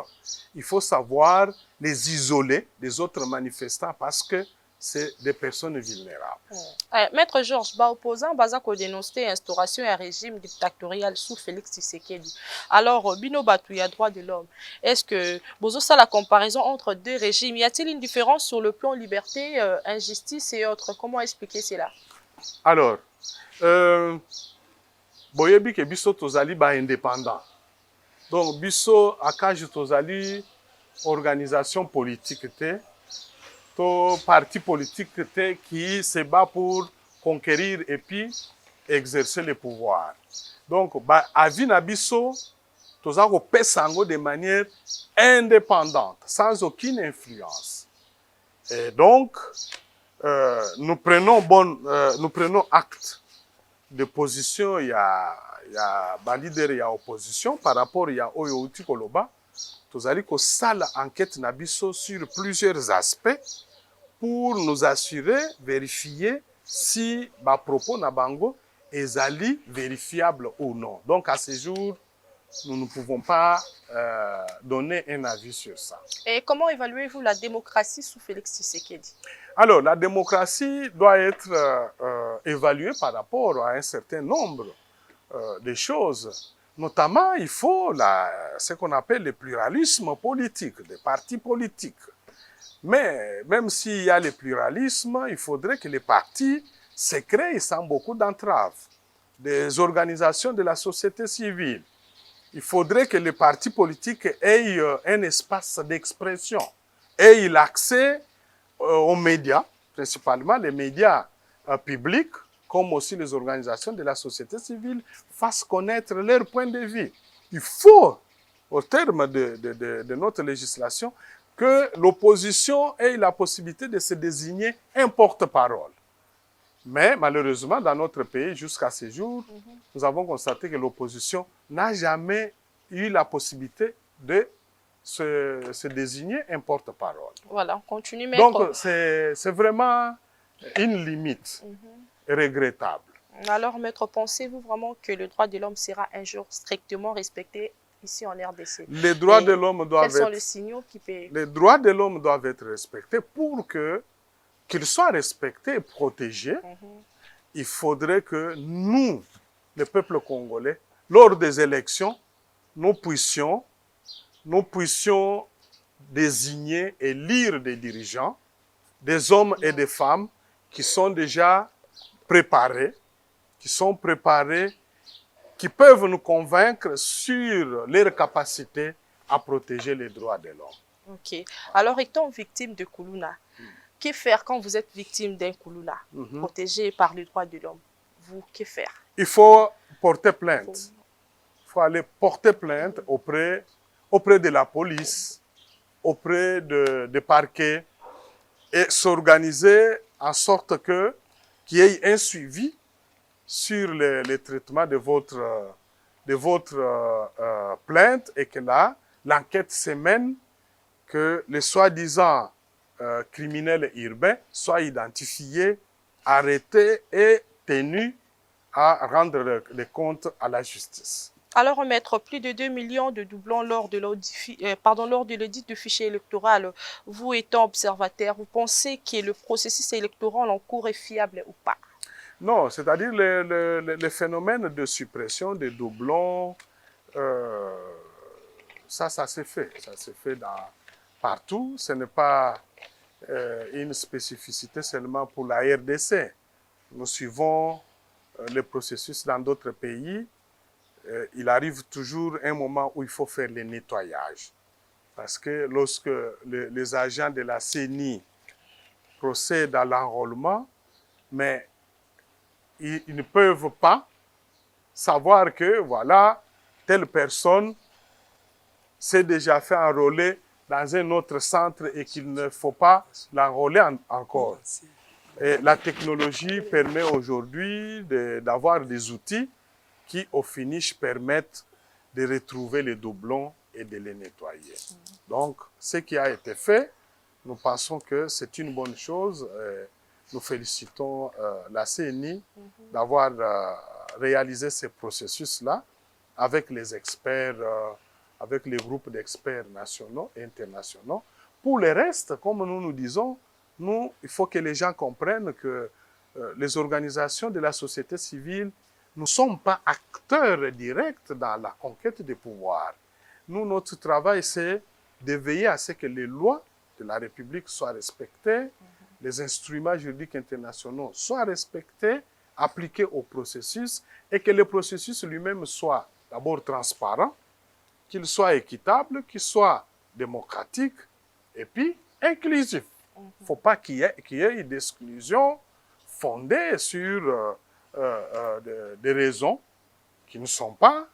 il faut savoir les isoler des autres manifestants parce que c'est des personnes vulnérables. Maître Georges, opposant Bazako dénoncer l'instauration d'un régime dictatorial sous Félix Tshisekedi. Alors, Bino Batouya, droit de l'homme, est-ce que, Bozo, ça la comparaison entre 2 régimes, y a-t-il une différence sur le plan liberté, injustice et autres? Comment expliquer cela? Alors, boyebi ke biso tozali ba indépendant. Donc biso akaji tozali organisation politique te, to parti politique te qui se bat pour conquérir et puis exercer le pouvoir. Donc ba avi na biso toza ko pesa yango de manière indépendante, sans aucune influence. Et donc nous prenons acte de position, il y a leader, il y a opposition par rapport il y a Oyouti Koloba. Tozali ko sala enquête nabiso sur plusieurs aspects pour nous assurer, vérifier si ba propos na bango ezali vérifiable ou non. Donc à ce jour, nous ne pouvons pas donner un avis sur ça. Et comment évaluez-vous la démocratie sous Félix Tshisekedi? Alors, la démocratie doit être évaluée par rapport à un certain nombre de choses. Notamment, il faut ce qu'on appelle le pluralisme politique, des partis politiques. Mais même s'il y a le pluralisme, il faudrait que les partis se créent sans beaucoup d'entraves. Des organisations de la société civile. Il faudrait que les partis politiques aient un espace d'expression, aient l'accès aux médias, principalement les médias publics, comme aussi les organisations de la société civile, fassent connaître leur point de vue. Il faut, au terme de notre législation, que l'opposition ait la possibilité de se désigner un porte-parole. Mais malheureusement, dans notre pays, jusqu'à ce jour, nous avons constaté que l'opposition n'a jamais eu la possibilité de se désigner un porte-parole. Voilà, on continue. Donc, c'est vraiment une limite regrettable. Alors, maître, pensez-vous vraiment que le droit de l'homme sera un jour strictement respecté ici en RDC? Les droits de l'homme doivent quels sont les signaux qui peuvent... Les droits de l'homme doivent être respectés pour qu'ils soient respectés et protégés. Il faudrait que nous, le peuple congolais, lors des élections, nous puissions désigner et élire des dirigeants, des hommes et des femmes qui sont déjà préparés, qui peuvent nous convaincre sur leur capacité à protéger les droits de l'homme. Ok. Alors, étant victime de Kuluna, que faire quand vous êtes victime d'un Kuluna, protégé par les droits de l'homme? Vous, que faire? Il faut porter plainte. Il faut aller porter plainte auprès de la police, auprès des parquets, et s'organiser en sorte qu'il y ait un suivi sur le traitement de votre plainte et que là, l'enquête se mène, que les soi-disant criminels urbains soient identifiés, arrêtés et tenus à rendre les comptes à la justice. Alors, maître, plus de 2 millions de doublons lors de l'audit du fichier électoral. Vous étant observateur, vous pensez que le processus électoral en cours est fiable ou pas? Non, c'est-à-dire le phénomène de suppression des doublons, ça s'est fait. Ça s'est fait partout. Ce n'est pas une spécificité seulement pour la RDC. Nous suivons le processus dans d'autres pays. Il arrive toujours un moment où il faut faire le nettoyage. Parce que lorsque les agents de la CENI procèdent à l'enrôlement, mais ils ne peuvent pas savoir que, voilà, telle personne s'est déjà fait enrôler dans un autre centre et qu'il ne faut pas l'enrôler encore. Et la technologie permet aujourd'hui d'avoir des outils qui, au finish, permettent de retrouver les doublons et de les nettoyer. Donc, ce qui a été fait, nous pensons que c'est une bonne chose. Nous félicitons la CENI d'avoir réalisé ce processus-là avec les experts, avec les groupes d'experts nationaux et internationaux. Pour le reste, comme nous disons, il faut que les gens comprennent que les organisations de la société civile ne sont pas acteurs directs dans la conquête des pouvoirs. Nous, notre travail, c'est de veiller à ce que les lois de la République soient respectées, les instruments juridiques internationaux soient respectés, appliqués au processus, et que le processus lui-même soit d'abord transparent, qu'il soit équitable, qu'il soit démocratique, et puis inclusif. Il ne faut pas qu'il y ait une exclusion fondée sur des raisons qui ne sont pas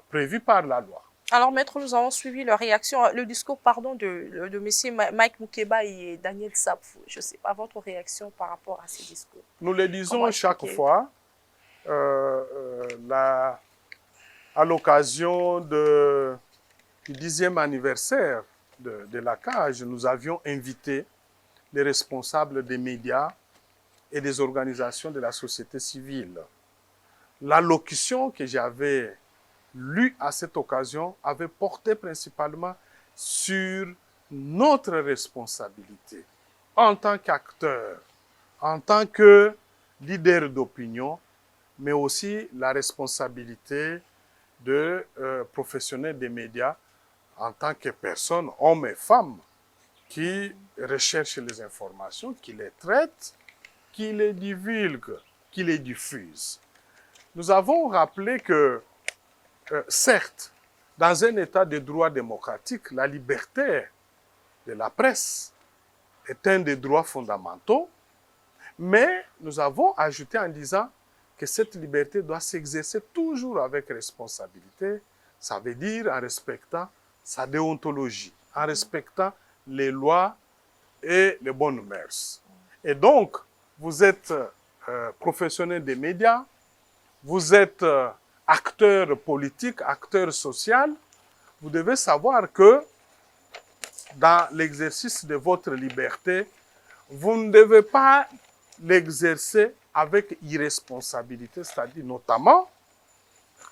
prévues par la loi. Alors, maître, nous avons suivi le discours de M. Mike Moukeba et Daniel Sapfou. Je ne sais pas votre réaction par rapport à ces discours. Nous le disons chaque fois, à l'occasion du 10e anniversaire de la CAGE, nous avions invité les responsables des médias et des organisations de la société civile. L'allocution que j'avais lue à cette occasion avait porté principalement sur notre responsabilité en tant qu'acteur, en tant que leader d'opinion, mais aussi la responsabilité de professionnels des médias en tant que personnes, hommes et femmes, qui recherchent les informations, qui les traitent, qui les divulguent, qui les diffusent. Nous avons rappelé que, certes, dans un état de droit démocratique, la liberté de la presse est un des droits fondamentaux, mais nous avons ajouté en disant que cette liberté doit s'exercer toujours avec responsabilité, ça veut dire en respectant sa déontologie, en respectant les lois et les bonnes mœurs. Et donc, vous êtes professionnel des médias, vous êtes acteur politique, acteur social, vous devez savoir que dans l'exercice de votre liberté, vous ne devez pas l'exercer avec irresponsabilité, c'est-à-dire notamment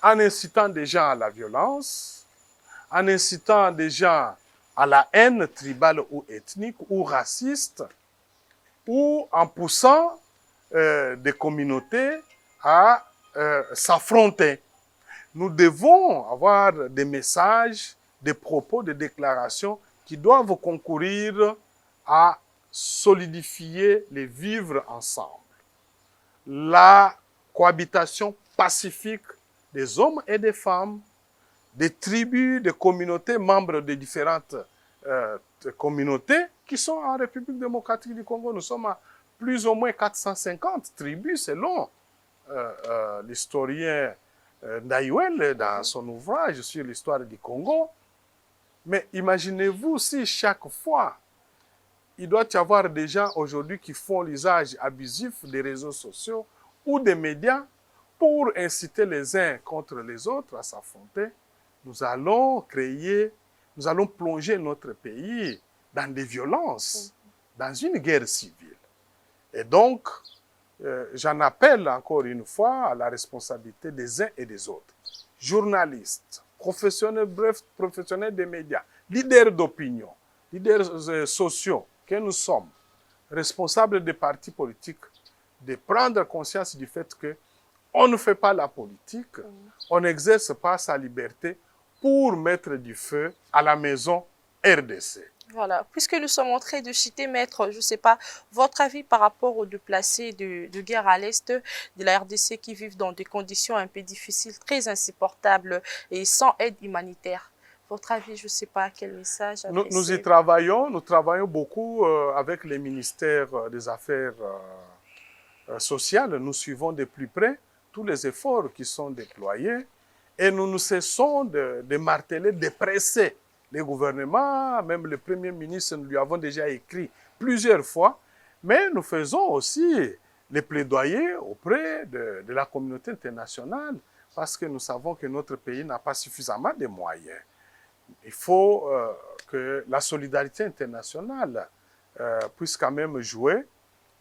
en incitant des gens à la violence, en incitant des gens à la haine tribale ou ethnique ou raciste, ou en poussant des communautés à s'affronter. Nous devons avoir des messages, des propos, des déclarations qui doivent concourir à solidifier les vivre ensemble. La cohabitation pacifique des hommes et des femmes, des tribus, des communautés, membres de différentes communautés qui sont en République démocratique du Congo. Nous sommes à plus ou moins 450 tribus selon l'historien Ndayouel dans son ouvrage sur l'histoire du Congo. Mais imaginez-vous si chaque fois, il doit y avoir des gens aujourd'hui qui font l'usage abusif des réseaux sociaux ou des médias pour inciter les uns contre les autres à s'affronter. Nous allons plonger notre pays dans des violences, dans une guerre civile. Et donc, j'en appelle encore une fois à la responsabilité des uns et des autres. Journalistes, professionnels, bref, professionnels des médias, leaders d'opinion, leaders sociaux que nous sommes, responsables des partis politiques, de prendre conscience du fait que on ne fait pas la politique, on n'exerce pas sa liberté pour mettre du feu à la maison RDC. Voilà, puisque nous sommes en train de citer, maître, je ne sais pas, votre avis par rapport aux déplacés de guerre à l'Est de la RDC qui vivent dans des conditions un peu difficiles, très insupportables et sans aide humanitaire. Votre avis, je ne sais pas quel message nous y travaillons, nous travaillons beaucoup avec les ministères des Affaires sociales. Nous suivons de plus près tous les efforts qui sont déployés et nous ne cessons de marteler, de presser les gouvernements, même le Premier ministre, nous lui avons déjà écrit plusieurs fois, mais nous faisons aussi les plaidoyers auprès de la communauté internationale parce que nous savons que notre pays n'a pas suffisamment de moyens. Il faut que la solidarité internationale puisse quand même jouer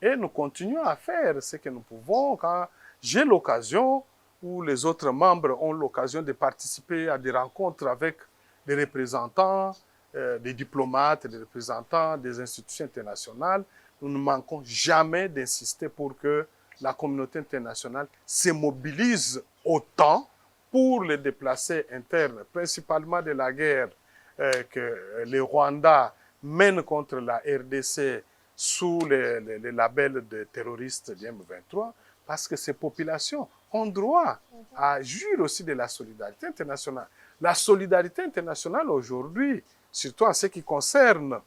et nous continuons à faire ce que nous pouvons quand j'ai l'occasion ou les autres membres ont l'occasion de participer à des rencontres avec des représentants, des diplomates, des représentants des institutions internationales. Nous ne manquons jamais d'insister pour que la communauté internationale se mobilise autant pour les déplacés internes, principalement de la guerre que le Rwanda mène contre la RDC sous le label de terroristes du M23, parce que ces populations ont droit à jouir aussi de la solidarité internationale. La solidarité internationale aujourd'hui, surtout en ce qui concerne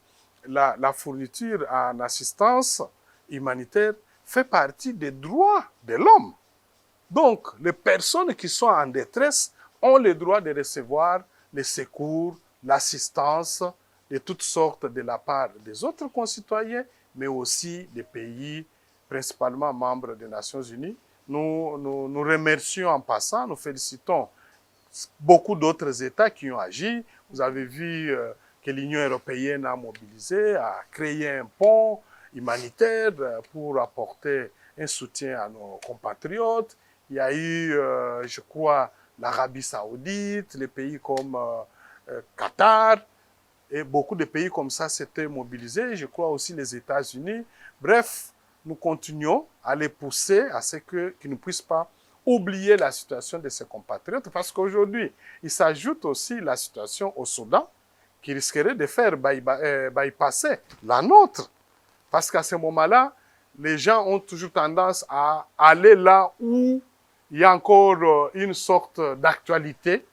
la fourniture en assistance humanitaire, fait partie des droits de l'homme. Donc, les personnes qui sont en détresse ont le droit de recevoir les secours, l'assistance de toutes sortes de la part des autres concitoyens, mais aussi des pays, principalement membres des Nations Unies. Nous remercions en passant, nous félicitons beaucoup d'autres États qui ont agi. Vous avez vu que l'Union européenne a mobilisé, a créé un pont humanitaire pour apporter un soutien à nos compatriotes. Il y a eu, je crois, l'Arabie Saoudite, les pays comme Qatar, et beaucoup de pays comme ça s'étaient mobilisés. Je crois aussi les États-Unis. Bref, nous continuons à les pousser à ce qu'ils ne puissent pas oublier la situation de ses compatriotes, parce qu'aujourd'hui, il s'ajoute aussi la situation au Soudan, qui risquerait de faire bypasser la nôtre. Parce qu'à ce moment-là, les gens ont toujours tendance à aller là où il y a encore une sorte d'actualité.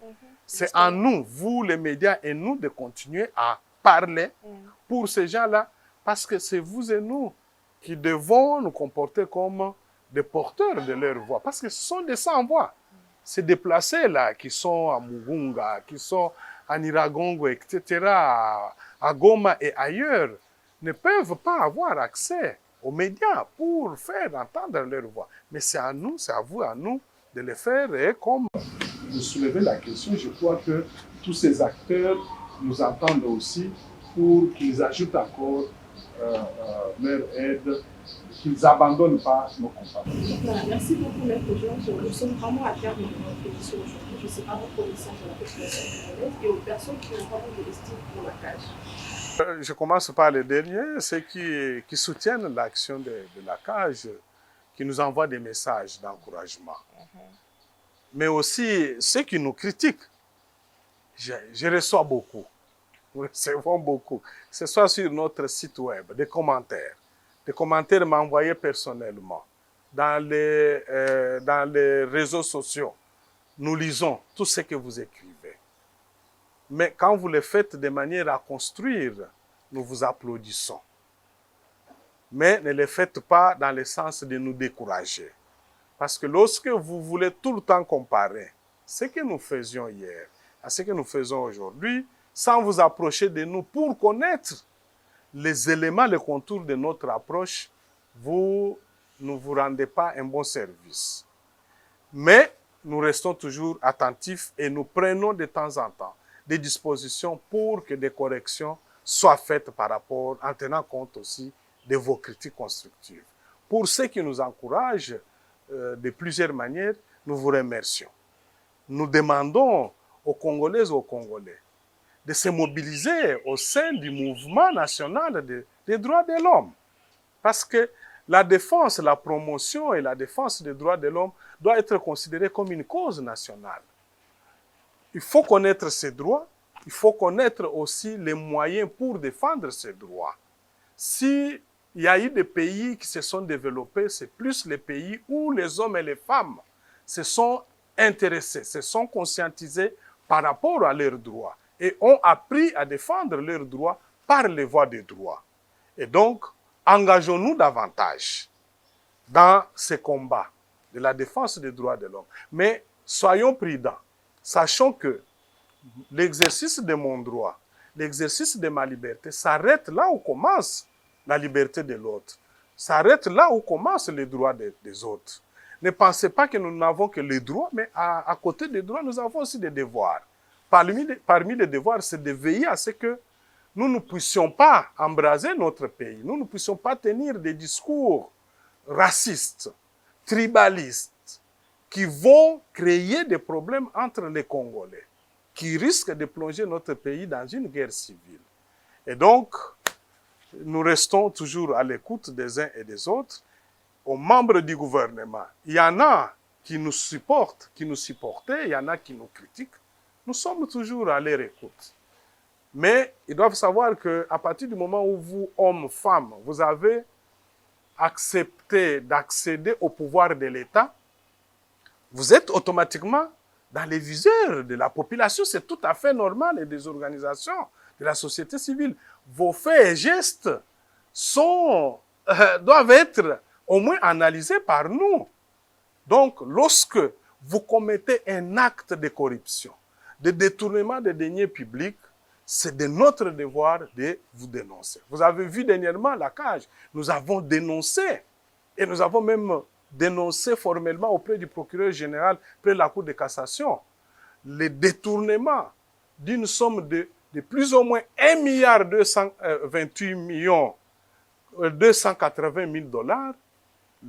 C'est à nous, vous les médias et nous, de continuer à parler pour ces gens-là, parce que c'est vous et nous qui devons nous comporter comme des porteurs de leur voix, parce que ce sont des sans-voix. Ces déplacés-là qui sont à Mugunga, qui sont à Niragongo, etc., à Goma et ailleurs, ne peuvent pas avoir accès aux médias pour faire entendre leur voix. Mais c'est à nous, c'est à vous, à nous de le faire. Et comme vous soulevez la question, je crois que tous ces acteurs nous entendent aussi pour qu'ils ajoutent encore leur aide, qu'ils n'abandonnent pas nos compatriotes. Voilà, merci beaucoup, Maître Georges. Nous sommes vraiment à terme de notre émission aujourd'hui. Je ne sais pas votre message à la population congolaise et aux personnes qui ont vraiment de l'estime pour la CAJ. Je commence par les derniers, ceux qui soutiennent l'action de la CAJ, qui nous envoient des messages d'encouragement. Mais aussi ceux qui nous critiquent. Je reçois beaucoup. Nous recevons beaucoup. Que ce soit sur notre site web, des commentaires. Des commentaires m'envoyés personnellement. dans les réseaux sociaux, nous lisons tout ce que vous écrivez. Mais quand vous le faites de manière à construire, nous vous applaudissons. Mais ne le faites pas dans le sens de nous décourager. Parce que lorsque vous voulez tout le temps comparer ce que nous faisions hier à ce que nous faisons aujourd'hui, sans vous approcher de nous pour connaître les éléments, les contours de notre approche, vous ne vous rendez pas un bon service. Mais nous restons toujours attentifs et nous prenons de temps en temps des dispositions pour que des corrections soient faites par rapport, en tenant compte aussi de vos critiques constructives. Pour ceux qui nous encouragent de plusieurs manières, nous vous remercions. Nous demandons aux Congolaises et aux Congolais de se mobiliser au sein du mouvement national des droits de l'homme. Parce que la défense, la promotion et la défense des droits de l'homme doit être considérée comme une cause nationale. Il faut connaître ses droits, il faut connaître aussi les moyens pour défendre ses droits. S'il y a eu des pays qui se sont développés, c'est plus les pays où les hommes et les femmes se sont intéressés, se sont conscientisés par rapport à leurs droits et ont appris à défendre leurs droits par les voies des droits. Et donc, engageons-nous davantage dans ces combats de la défense des droits de l'homme. Mais soyons prudents, sachant que l'exercice de mon droit, l'exercice de ma liberté s'arrête là où commence la liberté de l'autre, s'arrête là où commencent les droits des autres. Ne pensez pas que nous n'avons que les droits, mais à côté des droits, nous avons aussi des devoirs. Parmi les devoirs, c'est de veiller à ce que nous ne puissions pas embraser notre pays, nous ne puissions pas tenir des discours racistes, tribalistes, qui vont créer des problèmes entre les Congolais, qui risquent de plonger notre pays dans une guerre civile. Et donc, nous restons toujours à l'écoute des uns et des autres. Aux membres du gouvernement, il y en a qui nous supportent, qui nous supportaient, il y en a qui nous critiquent. Nous sommes toujours à leur écoute. Mais ils doivent savoir qu'à partir du moment où vous, hommes, femmes, vous avez accepté d'accéder au pouvoir de l'État, vous êtes automatiquement dans les viseurs de la population. C'est tout à fait normal et des organisations de la société civile. Vos faits et gestes doivent être au moins analysés par nous. Donc, lorsque vous commettez un acte de corruption, de détournement des deniers publics, c'est de notre devoir de vous dénoncer. Vous avez vu dernièrement la CAJ. Nous avons dénoncé, et nous avons même dénoncé formellement auprès du procureur général, près de la Cour de cassation, le détournement d'une somme de plus ou moins 1,280,280,000 $,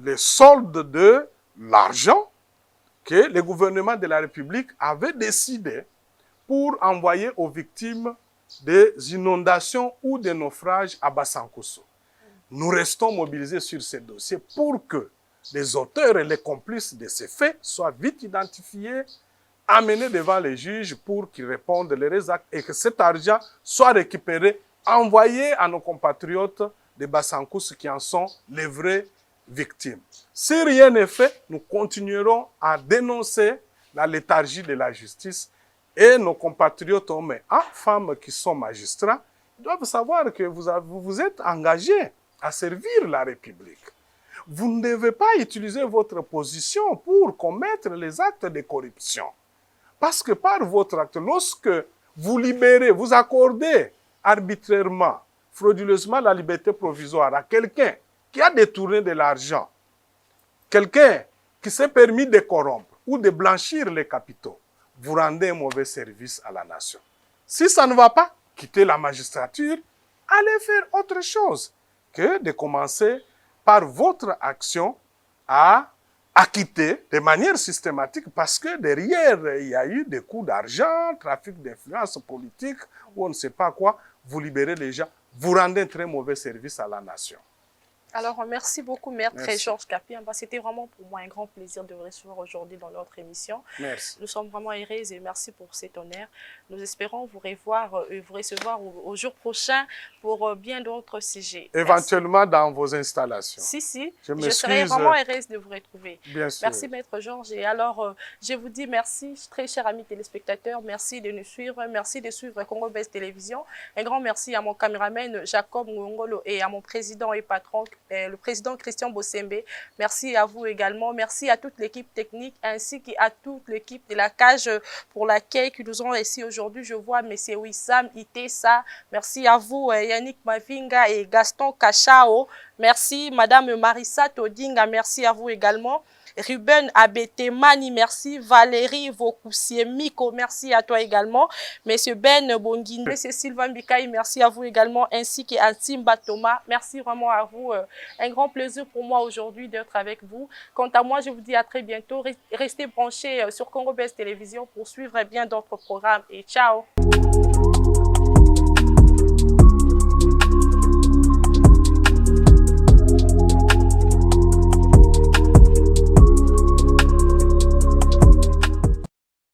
le solde de l'argent que le gouvernement de la République avait décidé pour envoyer aux victimes des inondations ou des naufrages à Bassankosso. Nous restons mobilisés sur ces dossiers pour que les auteurs et les complices de ces faits soient vite identifiés, amenés devant les juges pour qu'ils répondent les actes et que cet argent soit récupéré, envoyé à nos compatriotes de Bassankosso qui en sont les vraies victimes. Si rien n'est fait, nous continuerons à dénoncer la léthargie de la justice et nos compatriotes hommes et femmes qui sont magistrats doivent savoir que vous vous êtes engagés à servir la République. Vous ne devez pas utiliser votre position pour commettre les actes de corruption. Parce que par votre acte, lorsque vous libérez, vous accordez arbitrairement, frauduleusement la liberté provisoire à quelqu'un qui a détourné de l'argent, quelqu'un qui s'est permis de corrompre ou de blanchir les capitaux, vous rendez un mauvais service à la nation. Si ça ne va pas, quittez la magistrature, allez faire autre chose que de commencer par votre action à acquitter de manière systématique parce que derrière, il y a eu des coups d'argent, trafic d'influence politique ou on ne sait pas quoi, vous libérez les gens, vous rendez un très mauvais service à la nation. Alors, merci beaucoup, Maître Merci. Georges Kapiamba. C'était vraiment pour moi un grand plaisir de vous recevoir aujourd'hui dans notre émission. Merci. Nous sommes vraiment heureux et merci pour cet honneur. Nous espérons vous revoir et vous recevoir au jour prochain pour bien d'autres sujets. Éventuellement dans vos installations. Si. Je Je serai vraiment heureuse de vous retrouver. Bien sûr. Merci, Maître Georges. Et alors, je vous dis merci, très chers amis téléspectateurs. Merci de nous suivre. Merci de suivre Congo Best Télévision. Un grand merci à mon caméraman Jacob Ngongolo et à mon président et patron, le président Christian Bossembe. Merci à vous également. Merci à toute l'équipe technique ainsi qu'à toute l'équipe de la cage pour l'accueil qui nous ont reçus aujourd'hui. Je vois M. Wissam Itessa. Merci à vous, Yannick Mavinga et Gaston Kachao. Merci, Madame Marissa Todinga. Merci à vous également. Ruben Abetemani, merci. Valérie Vokoussier Miko, merci à toi également. Monsieur Ben Bongine, Monsieur Sylvain Bikaï, merci à vous également, ainsi qu'Antimba Thomas. Merci vraiment à vous. Un grand plaisir pour moi aujourd'hui d'être avec vous. Quant à moi, je vous dis à très bientôt. Restez branchés sur Congo Best Télévision pour suivre bien d'autres programmes. Et ciao!